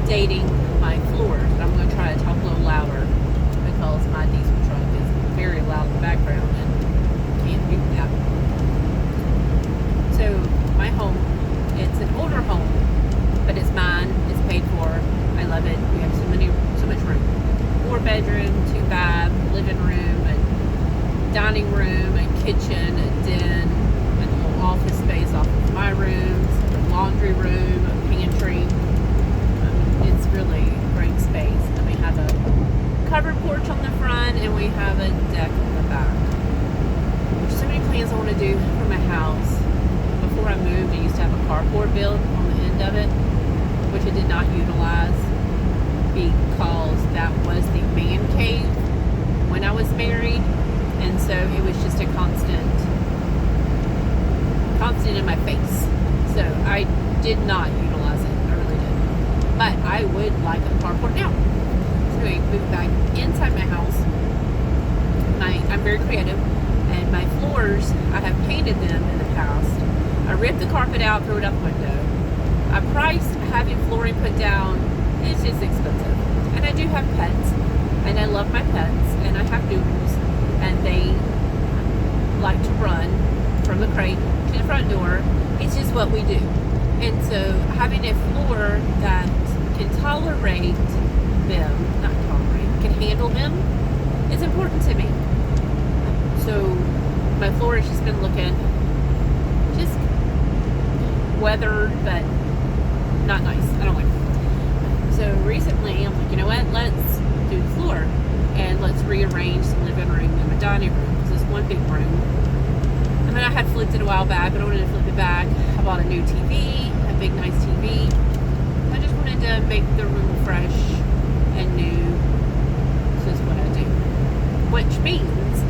updating my floors. And I'm going to try to talk a little louder because my diesel truck is very loud in the background and can't do that. So my home, it's an older home, but it's mine. It's paid for. I love it. We have so much room. 4-bedroom, 2-bath, living room, and dining room, and kitchen, and den, and a little office space off of my rooms, a laundry room, a pantry. It's really great space. And we have a covered porch on the front, and we have a deck on the back. There's so many plans I want to do for my house. Before I moved, I used to have a carport built on the end of it, which I did not utilize because that was the man cave when I was married, and so it was just a constant in my face. So I did not utilize it. I really didn't. But I would like a carport now. So anyway, moved back inside my house. I'm very creative, and my floors, I have painted them in the past. I ripped the carpet out, threw it out the window. I priced having flooring put down. It's just expensive. And I do have pets, and I love my pets, and I have noodles, and they like to run from the crate to the front door. It's just what we do. And so having a floor that can tolerate them, not tolerate, can handle them, is important to me. So my floor has just been looking just weathered, but not nice. I don't like it. So recently I'm like, you know what, let's do the floor and let's rearrange the living room and my dining room, because it's one big room. I mean, I had flipped it a while back, but I wanted to flip it back. I bought a new TV, a big nice TV. I just wanted to make the room fresh and new. So that's what I do. Which means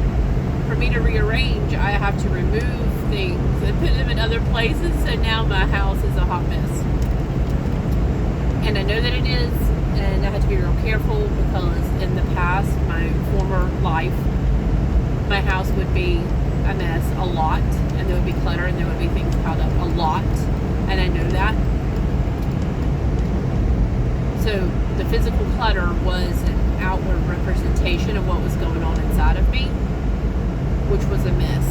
for me to rearrange, I have to remove things and put them in other places. So now my house is a hot mess. And I know that it is, and I have to be real careful because in the past, my former life, my house would be a mess a lot, and there would be clutter, and there would be things piled up a lot, and I know that. So the physical clutter was an outward representation of what was going on inside of me, which was a mess.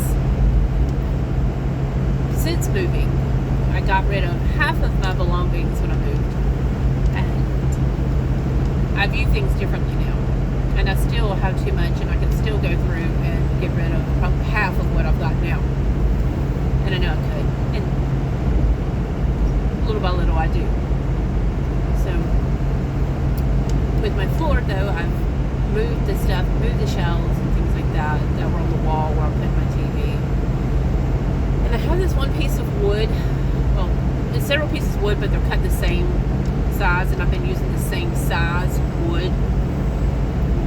Since moving, I got rid of half of my belongings when I moved. I view things differently now, and I still have too much, and I can still go through and get rid of probably half of what I've got now, and I know I could, and little by little I do. So with my floor though, I've moved the stuff, moved the shelves and things like that were on the wall where I put my TV, and I have this one piece of wood, well, there's several pieces of wood, but they're cut the same size, and I've been using the same size wood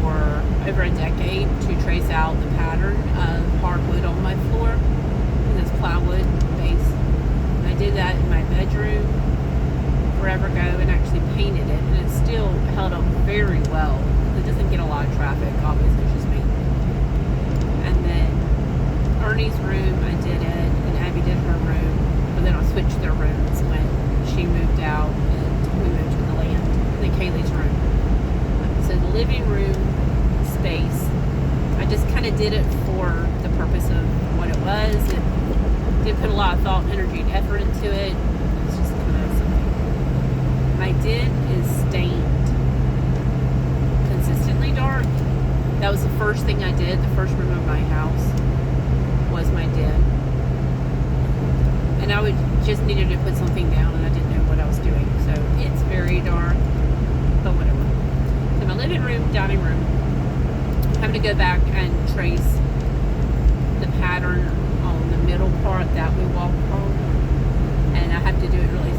for over a decade to trace out the pattern of hardwood on my floor, and this plywood base. And I did that in my bedroom forever ago and actually painted it, and it still held up very well. It doesn't get a lot of traffic, obviously, it's just me. And then Ernie's room, I did it, and Abby did her room, but then I switched their rooms when she moved out and we moved to the land. And then Kaylee's room. So the living room space, I just kind of did it for the purpose of what it was. It didn't put a lot of thought, energy, and effort into it. It's just kind of something. My den is stained consistently dark. That was the first thing I did. The first room of my house was my den. And I would just needed to put something down, and I didn't know what I was doing. So it's very dark, but whatever. So my living room, dining room, I'm having to go back and trace the pattern on the middle part that we walk on. And I have to do it really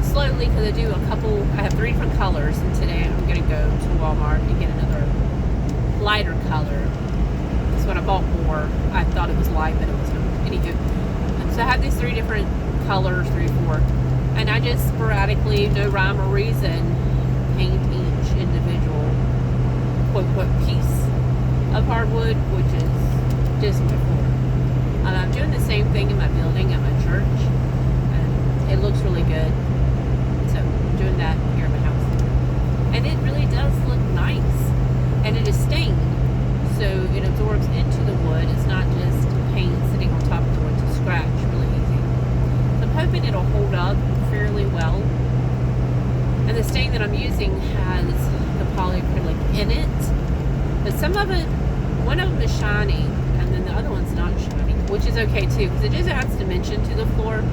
slowly because I have 3 different colors, and today I'm going to go to Walmart and get another lighter color. Because when I bought more, I thought it was light, but it wasn't. Anywho, so I have these 3 different colors, 3 or 4, and I just sporadically, no rhyme or reason, paint each individual quote piece of hardwood, which is just my floor. I'm doing the same thing in my building at my church, and it looks really good. So I'm doing that here at my house. And it really does look nice. And it is stained, so it absorbs into the wood. It's not just paint sitting on top of the wood to scratch really easy. So I'm hoping it'll hold up fairly well. And the stain that I'm using has the polyacrylic in it. But some of it, one of them is shiny, and then the other one's not shiny, which is okay too, because it just adds dimension to the floor.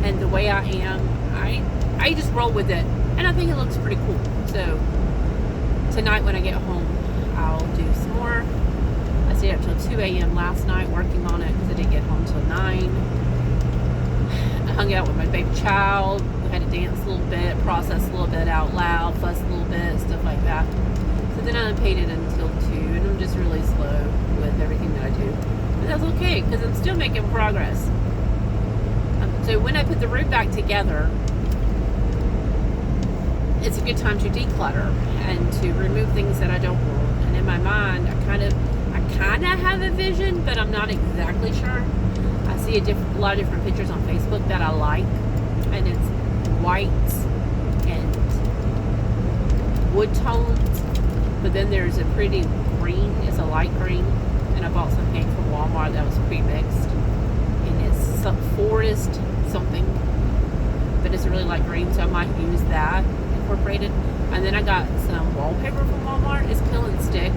And the way I am, I just roll with it, and I think it looks pretty cool. So tonight when I get home, I'll do some more. I stayed up till 2 a.m. last night working on it because I didn't get home till 9. I hung out with my baby child. We had to dance a little bit, process a little bit out loud, fuss a little bit, stuff like that. So then I painted until 2, and I'm just really slow with everything that I do. But that's okay, because I'm still making progress. So when I put the room back together, it's a good time to declutter and to remove things that I don't want. And in my mind, I kind of have a vision, but I'm not exactly sure. I see a lot of different pictures on Facebook that I like, and it's whites and wood tones. But then there's a pretty green. It's a light green, and I bought some paint from Walmart that was pre-mixed, and it's some forest something, but it's a really light green, so I might use that incorporated. And then I got some wallpaper from Walmart. It's peel and stick,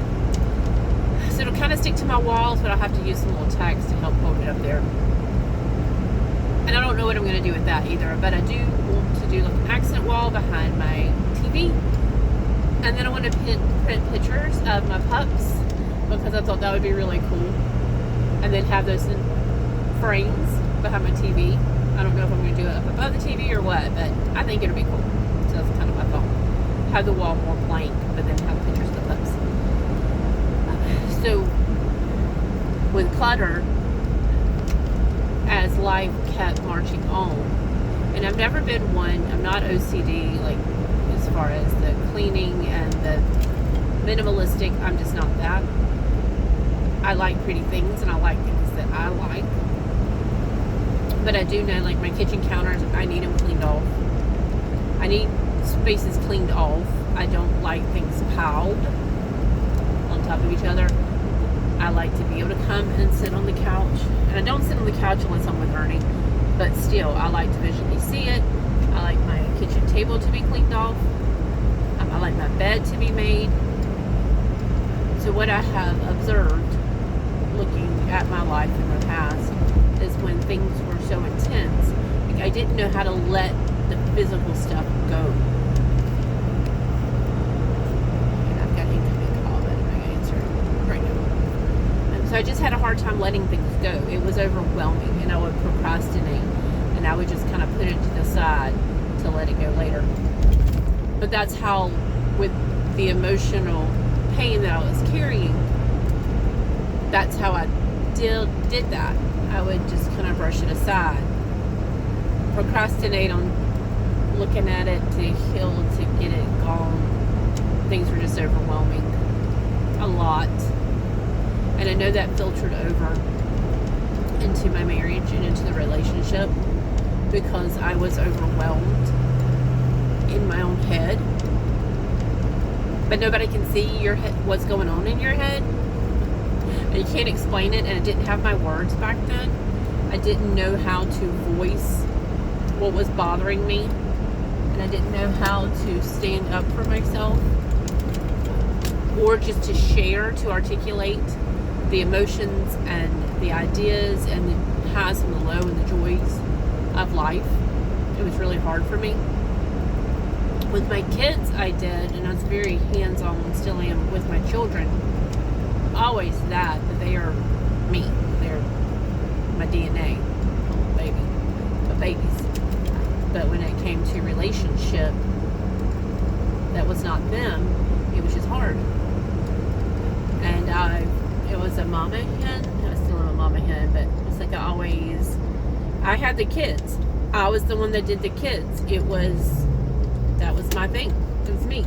so it'll kind of stick to my walls, but I'll have to use some little tags to help hold it up there. And I don't know what I'm going to do with that either, but I do want to do like an accent wall behind my TV. And then I want to print pictures of my pups, because I thought that would be really cool. And then have those in frames behind my TV. I don't know if I'm going to do it up above the TV or what, but I think it'll be cool. So that's kind of my thought. Have the wall more blank, but then have pictures of the pups. So with clutter, as life kept marching on, and I've never been one, I'm not OCD, like as far as the cleaning and the minimalistic, I'm just not that. I like pretty things, and I like things that I like. But I do know, like my kitchen counters, I need them cleaned off. I need spaces cleaned off. I don't like things piled on top of each other. I like to be able to come and sit on the couch. And I don't sit on the couch unless I'm with Ernie. But still, I like to visually see it. I like my kitchen table to be cleaned off. I like my bed to be made. So what I have observed, looking at my life in the past, is when things were so intense, like I didn't know how to let the physical stuff go. And I've got an incoming call that I'm going to answer right now. And so I just had a hard time letting things go. It was overwhelming, and I would procrastinate, and I would just kind of put it to the side to let it go later. But that's how, with the emotional pain that I was carrying, that's how I did that. I would just kind of brush it aside, procrastinate on looking at it to heal, to get it gone. Things were just overwhelming a lot, and I know that filtered over into my marriage and into the relationship, because I was overwhelmed in my own head. But nobody can see your head, what's going on in your head. You can't explain it, and I didn't have my words back then. I didn't know how to voice what was bothering me, and I didn't know how to stand up for myself, or just to share, to articulate the emotions and the ideas and the highs and the low and the joys of life. It was really hard for me. With my kids, I did, and I was very hands-on, and still am with my children. Always that, but they are me. They're my DNA, babies. But when it came to relationship, that was not them. It was just hard. And it was a mama hen. I still am a mama hen, but it's like I had the kids. I was the one that did the kids. That was my thing. It was me.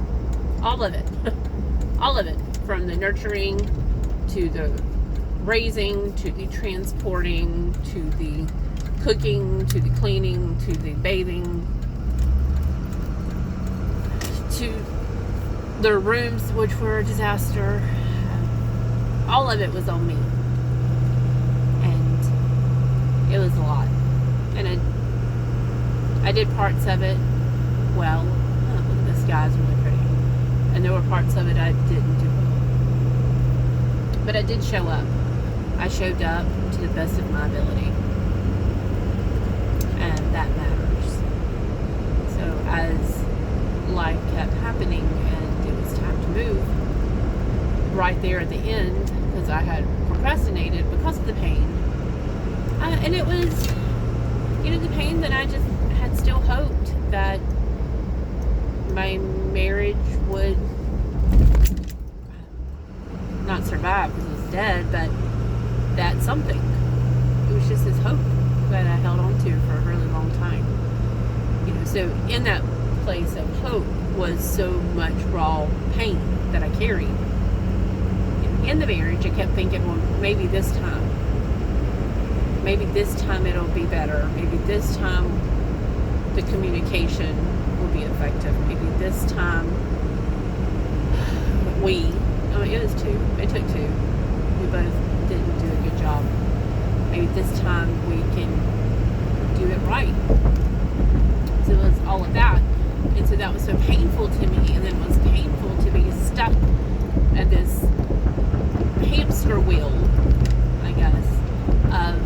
All of it. All of it. From the nurturing, to the raising, to the transporting, to the cooking, to the cleaning, to the bathing. to their rooms, which were a disaster. All of it was on me. And it was a lot. And I did parts of it well. Oh, look at this guy's really pretty. And there were parts of it I didn't do well. But I did show up. I showed up to the best of my ability. And that matters. So as life kept happening and it was time to move, right there at the end, because I had procrastinated because of the pain. And it was, the pain that I just had still hoped that my marriage would not survive because it was dead, but that something. It was just this hope that I held on to for a really long time. So in that place of hope was so much raw pain that I carried. In the marriage, I kept thinking, well, maybe this time it'll be better. Maybe this time the communication will be effective. Maybe this time it took two. We both didn't do a good job. Maybe this time we can do it right. So it was all of that. And so that was so painful to me. And then it was painful to be stuck at this hamster wheel, I guess, of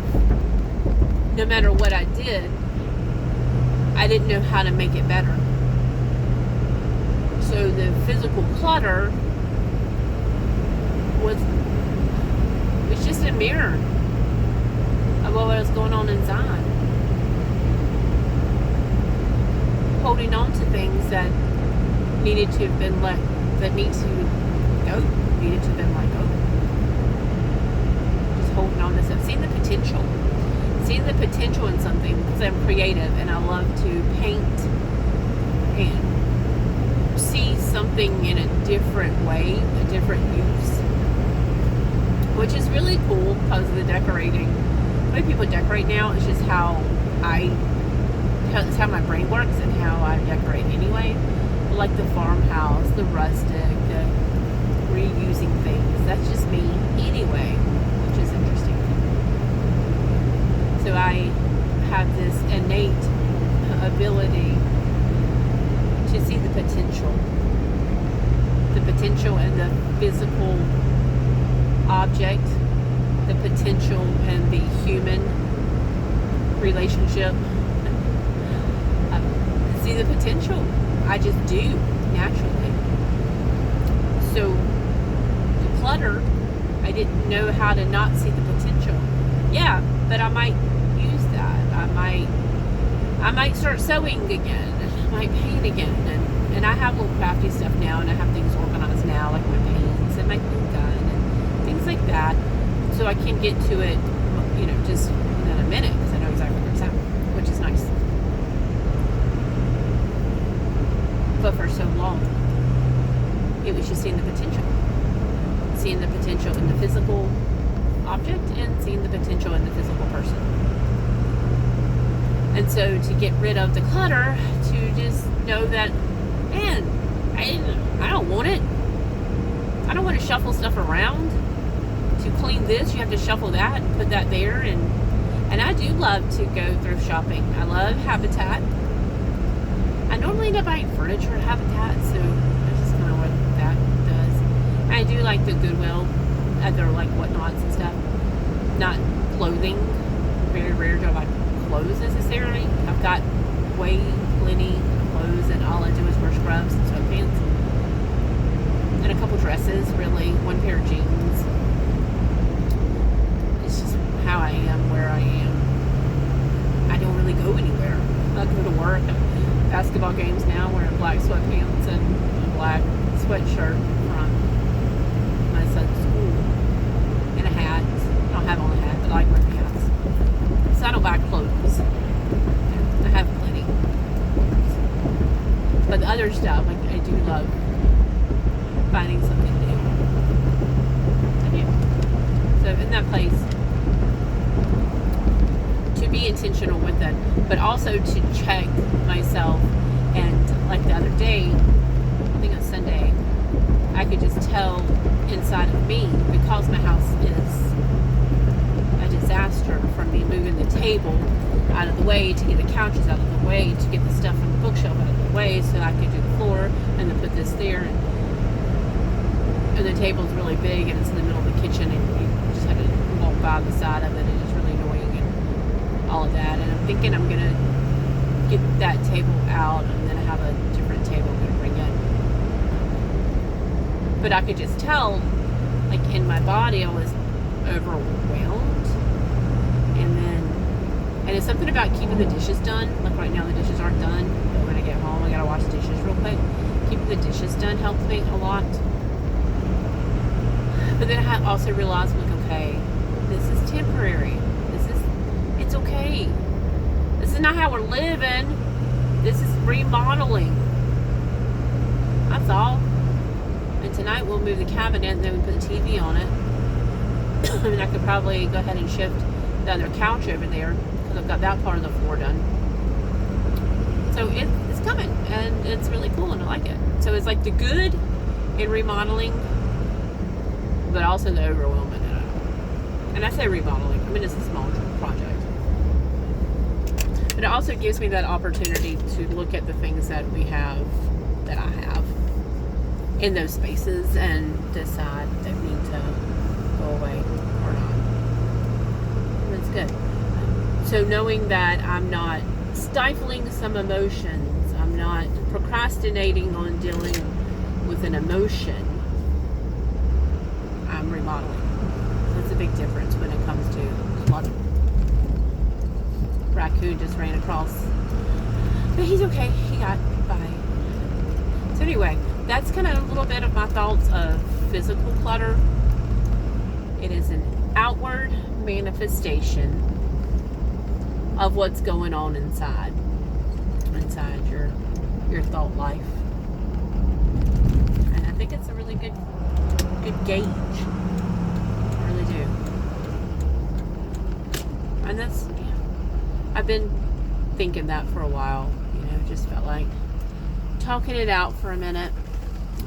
no matter what I did, I didn't know how to make it better. So the physical clutter was just a mirror of what was going on inside. Holding on to things that needed to have been let go. Just holding on to stuff. Seeing the potential in something, because I'm creative and I love to paint and see something in a different way, a different use, which is really cool because of the decorating. The way people decorate now is just it's how my brain works and how I decorate anyway. Like the farmhouse, the rustic, the reusing things. That's just me anyway, which is interesting. So I have this innate ability to see the potential in the physical object, the potential in the human relationship. See the potential. I just do naturally. So the clutter, I didn't know how to not see the potential. Yeah, but I might use that. I might start sewing again. I might paint again. And I have little crafty stuff now, and I have things organized now, like my paints and my glue gun and things like that. So I can get to it, just within a minute because I know exactly where it's at, which is nice. But for so long, it was just seeing the potential in the physical object and seeing the potential in the physical person. And so to get rid of the clutter, to just know that, man, I don't want it. I don't want to shuffle stuff around. To clean this, you have to shuffle that and put that there. And I do love to go thrift shopping. I love Habitat. I normally end up buying furniture at Habitat, so that's just kind of what that does. And I do like the Goodwill, other like whatnots and stuff. Not clothing. Very rare to buy clothes necessarily. I've got plenty of clothes, and all I do is wear scrubs and sweatpants. And a couple dresses, really. One pair of jeans. It's just how I am, where I am. I don't really go anywhere. I go to work. Basketball games now, wearing black sweatpants and a black sweatshirt from my son's school, and a hat. I don't have on a hat, but I like wearing hats. So I don't buy clothes. I have plenty. But the other stuff, like, I do love finding something new. I do. So in that place, to be intentional with it, but also to check myself. And like the other day, Sunday, I could just tell inside of me, because my house is a disaster, from me moving the table out of the way to get the couches out of the way to get the stuff from the bookshelf out of the way so I could do the floor and then put this there. And the table's really big and it's in the middle of the kitchen and you just have to walk by the side of it and it's really annoying and all of that. And I'm thinking I'm going to get that table out and then have a different table I'm going to bring in. But I could just tell, like in my body, I was overwhelmed. And it's something about keeping the dishes done. Like right now the dishes aren't done, but when I get home I gotta wash the dishes real quick. Keeping the dishes done helps me a lot. But then I also realized, like, okay, this is temporary. It's okay. This is not how we're living. This is remodeling. That's all. And tonight we'll move the cabinet and then we put the TV on it. And I could probably go ahead and shift the other couch over there because I've got that part of the floor done. So it's coming and it's really cool and I like it. So it's like the good in remodeling, but also the overwhelming in it. And I say remodeling, I mean it's a small project. But it also gives me that opportunity to look at the things that I have in those spaces and decide if they need to go away or not. And that's good. So knowing that I'm not stifling some emotions, I'm not procrastinating on dealing with an emotion, I'm remodeling. That's a big difference when it comes to clutter. Raccoon just ran across, but he's okay. He got by. So anyway, that's kind of a little bit of my thoughts of physical clutter. It is an outward manifestation of what's going on inside your thought life. And I think it's a really good gauge. I really do. And that's, I've been thinking that for a while, just felt like talking it out for a minute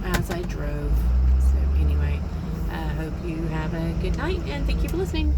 as I drove. So anyway, I hope you have a good night and thank you for listening.